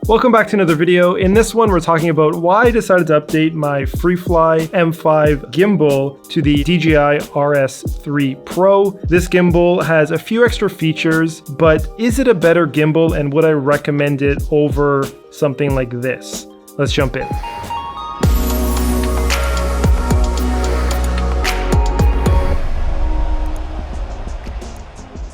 Welcome back to another video. In this one, we're talking about why I decided to update my FreeFly M5 gimbal to the DJI RS3 Pro. This gimbal has a few extra features, but is it a better gimbal and would I recommend it over something like this? Let's jump in.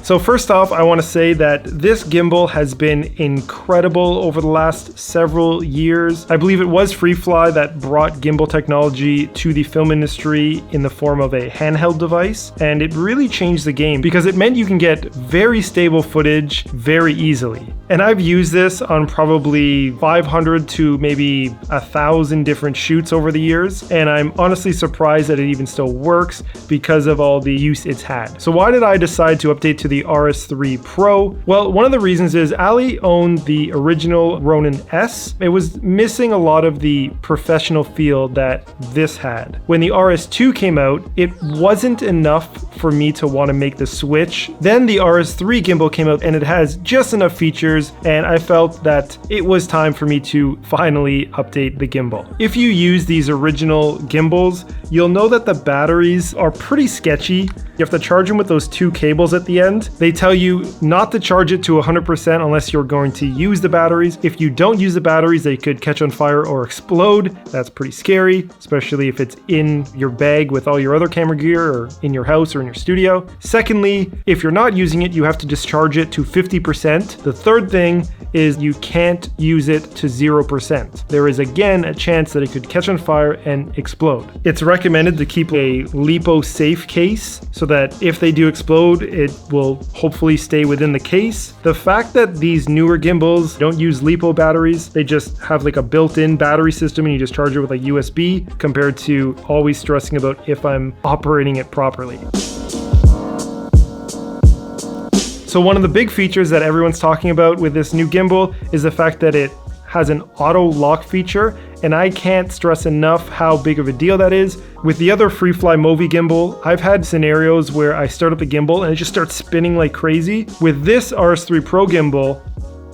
So first off, I want to say that this gimbal has been incredible over the last several years. I believe it was FreeFly that brought gimbal technology to the film industry in the form of a handheld device, and it really changed the game because it meant you can get very stable footage very easily. And I've used this on probably 500 to maybe 1,000 different shoots over the years, and I'm honestly surprised that it even still works because of all the use it's had. So why did I decide to update to the RS3 Pro? Well, one of the reasons is Alli owned the original Ronin S. It was missing a lot of the professional feel that this had. When the RS2 came out, it wasn't enough for me to want to make the switch. Then the RS3 gimbal came out and it has just enough features, and I felt that it was time for me to finally update the gimbal. If you use these original gimbals, you'll know that the batteries are pretty sketchy. You have to charge them with those two cables at the end. They tell you not to charge it to 100% unless you're going to use the batteries. If you don't use the batteries, they could catch on fire or explode. That's pretty scary, especially if it's in your bag with all your other camera gear or in your house or in your studio. Secondly, if you're not using it, you have to discharge it to 50%. The third thing is you can't use it to 0%. There is again a chance that it could catch on fire and explode. It's recommended to keep a LiPo safe case so that if they do explode, it will hopefully stay within the case. The fact that these newer gimbals don't use LiPo batteries, they just have like a built-in battery system and you just charge it with a USB, compared to always stressing about if I'm operating it properly. So one of the big features that everyone's talking about with this new gimbal is the fact that it has an auto lock feature, and I can't stress enough how big of a deal that is. With the other FreeFly Movi gimbal, I've had scenarios where I start up the gimbal and it just starts spinning like crazy. With this RS3 Pro gimbal,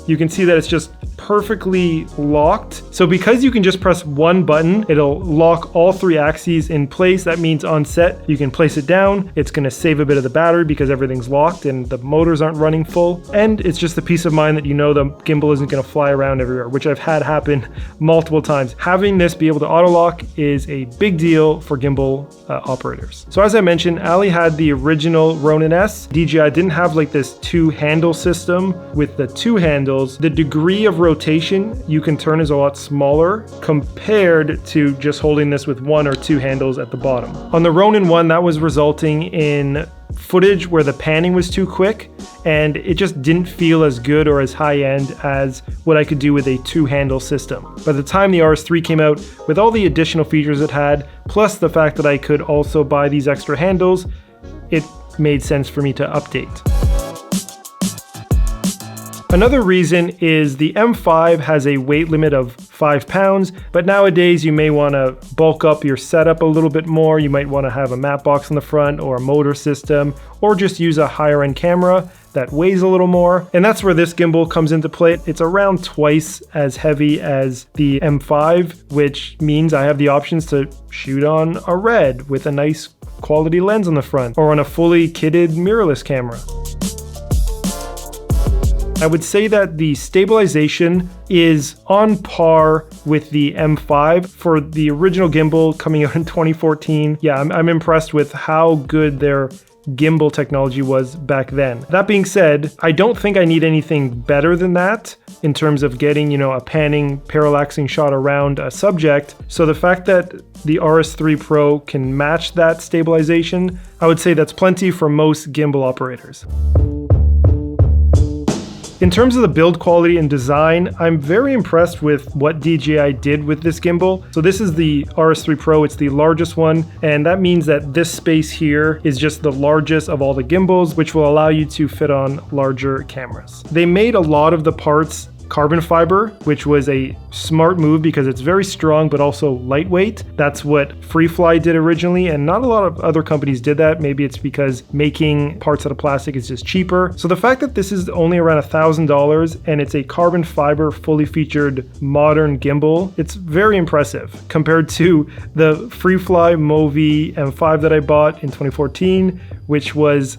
you can see that it's just perfectly locked. So because you can just press one button, it'll lock all three axes in place. That means on set, you can place it down. It's gonna save a bit of the battery because everything's locked and the motors aren't running full. And it's just the peace of mind that you know the gimbal isn't gonna fly around everywhere, which I've had happen multiple times. Having this be able to auto lock is a big deal for gimbal operators. So as I mentioned, Alli had the original Ronin S. DJI didn't have like this two handle system with the two handles. The degree of rotation you can turn is a lot smaller compared to just holding this with one or two handles at the bottom. On the Ronin one, that was resulting in footage where the panning was too quick and it just didn't feel as good or as high-end as what I could do with a two-handle system. By the time the RS3 came out, with all the additional features it had, plus the fact that I could also buy these extra handles, it made sense for me to update. Another reason is the M5 has a weight limit of 5 pounds, but nowadays you may want to bulk up your setup a little bit more. You might want to have a matte box on the front or a motor system, or just use a higher end camera that weighs a little more. And that's where this gimbal comes into play. It's around twice as heavy as the M5, which means I have the options to shoot on a red with a nice quality lens on the front, or on a fully kitted mirrorless camera. I would say that the stabilization is on par with the M5 for the original gimbal coming out in 2014. Yeah, I'm impressed with how good their gimbal technology was back then. That being said, I don't think I need anything better than that in terms of getting, a panning, parallaxing shot around a subject. So the fact that the RS3 Pro can match that stabilization, I would say that's plenty for most gimbal operators. In terms of the build quality and design, I'm very impressed with what DJI did with this gimbal. So this is the RS3 Pro, it's the largest one, and that means that this space here is just the largest of all the gimbals, which will allow you to fit on larger cameras. They made a lot of the parts carbon fiber, which was a smart move because it's very strong but also lightweight. That's what FreeFly did originally, and not a lot of other companies did that. Maybe it's because making parts out of plastic is just cheaper. So the fact that this is only around $1,000 and it's a carbon fiber fully featured modern gimbal, it's very impressive compared to the FreeFly Movi M5 that I bought in 2014, which was,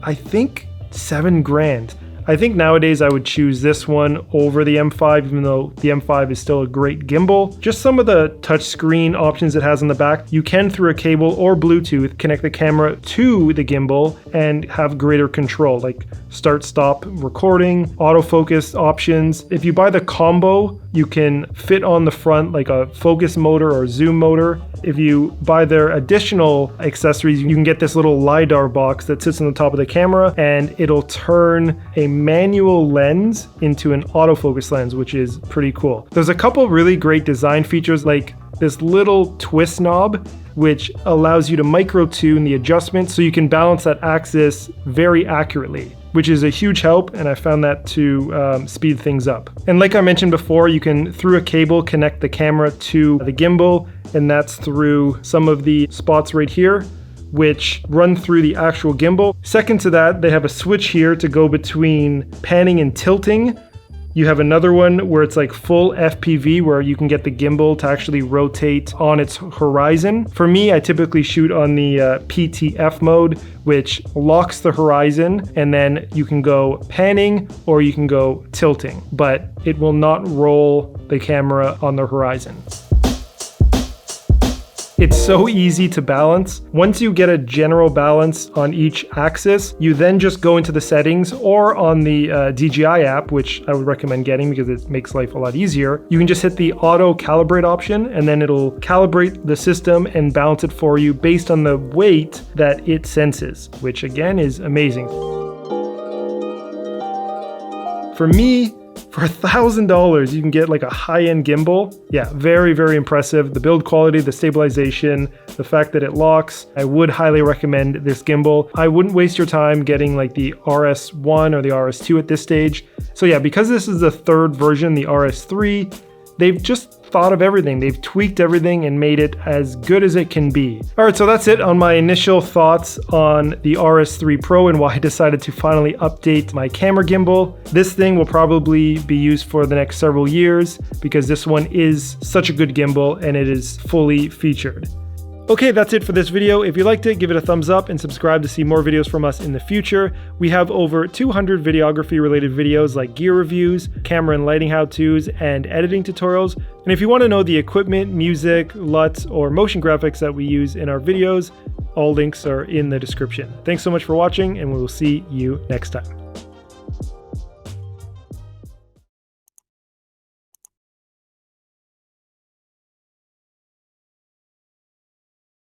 I think, $7,000. I think nowadays I would choose this one over the M5, even though the M5 is still a great gimbal. Just some of the touchscreen options it has on the back. You can, through a cable or Bluetooth, connect the camera to the gimbal and have greater control, like start, stop, recording, autofocus options. If you buy the combo, you can fit on the front like a focus motor or zoom motor. If you buy their additional accessories, you can get this little LiDAR box that sits on the top of the camera, and it'll turn a manual lens into an autofocus lens, which is pretty cool. There's a couple really great design features, like this little twist knob, which allows you to micro tune the adjustment so you can balance that axis very accurately, which is a huge help, and I found that to speed things up. And like I mentioned before, you can, through a cable, connect the camera to the gimbal, and that's through some of the spots right here, which run through the actual gimbal. Second to that, they have a switch here to go between panning and tilting. You have another one where it's like full FPV, where you can get the gimbal to actually rotate on its horizon. For me, I typically shoot on the PTF mode, which locks the horizon, and then you can go panning or you can go tilting, but it will not roll the camera on the horizon. It's so easy to balance. Once you get a general balance on each axis, you then just go into the settings, or on the DJI app, which I would recommend getting because it makes life a lot easier. You can just hit the auto calibrate option, and then it'll calibrate the system and balance it for you based on the weight that it senses, which again is amazing. For me, for $1,000, you can get like a high-end gimbal. Yeah, very, very impressive. The build quality, the stabilization, the fact that it locks. I would highly recommend this gimbal. I wouldn't waste your time getting like the RS1 or the RS2 at this stage. So yeah, because this is the third version, the RS3, they've just thought of everything. They've tweaked everything and made it as good as it can be. All right, so that's it on my initial thoughts on the RS3 Pro and why I decided to finally update my camera gimbal. This thing will probably be used for the next several years because this one is such a good gimbal and it is fully featured. Okay, that's it for this video. If you liked it, give it a thumbs up and subscribe to see more videos from us in the future. We have over 200 videography related videos like gear reviews, camera and lighting how-tos, and editing tutorials. And if you want to know the equipment, music, LUTs, or motion graphics that we use in our videos, all links are in the description. Thanks so much for watching, and we will see you next time.